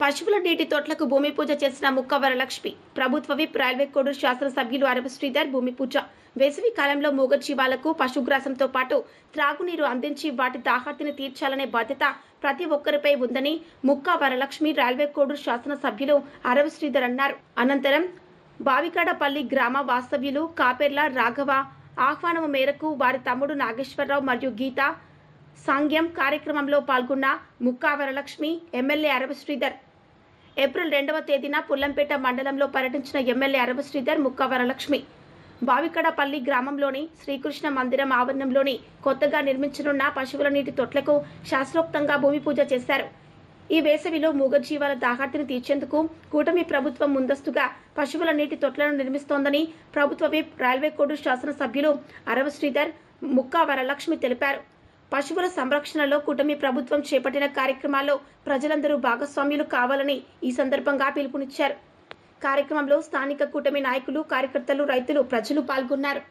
పశువుల నీటి తొట్లకు భూమి పూజ చేసిన ముక్క వరలక్ష్మి. ప్రభుత్వ విప్ రైల్వే కోడూరు శాసనసభ్యులు అరవ శ్రీధర్ భూమి పూజ. వేసవి కాలంలో మూగజీవాలకు పశుగ్రాసంతో పాటు త్రాగునీరు అందించి వాటి దాహార్తిని తీర్చాలనే బాధ్యత ప్రతి ఒక్కరిపై ఉందని ముక్క వరలక్ష్మి రైల్వే కోడూరు శాసనసభ్యులు అరవ శ్రీధర్ అన్నారు. అనంతరం బావికాడపల్లి గ్రామ వాస్తవ్యులు కాపెర్ల రాఘవ ఆహ్వానం మేరకు వారి తమ్ముడు నాగేశ్వరరావు మరియు గీత సాంగ్యం కార్యక్రమంలో పాల్గొన్న ముక్కా వరలక్ష్మి ఎమ్మెల్యే అరవ శ్రీధర్. ఏప్రిల్ 2వ తేదీన పుల్లంపేట మండలంలో పర్యటించిన ఎమ్మెల్యే అరవ శ్రీధర్ ముక్కా వరలక్ష్మి బావికడపల్లి గ్రామంలోని శ్రీకృష్ణ మందిరం ఆవరణంలోని కొత్తగా నిర్మించనున్న పశువుల నీటి తొట్లకు శాస్త్రోక్తంగా భూమి పూజ చేశారు. ఈ వేసవిలో మూగజీవాల దాహార్తిని తీర్చేందుకు కూటమి ప్రభుత్వం ముందస్తుగా పశువుల నీటి తొట్లను నిర్మిస్తోందని ప్రభుత్వ విప్ రైల్వే కోడూరు శాసనసభ్యులు అరవ శ్రీధర్ ముక్కా వరలక్ష్మి తెలిపారు. పశువుల సంరక్షణలో కూటమి ప్రభుత్వం చేపట్టిన కార్యక్రమాల్లో ప్రజలందరూ భాగస్వామ్యులు కావాలని ఈ సందర్భంగా పిలుపునిచ్చారు. కార్యక్రమంలో స్థానిక కూటమి నాయకులు, కార్యకర్తలు, రైతులు, ప్రజలు పాల్గొన్నారు.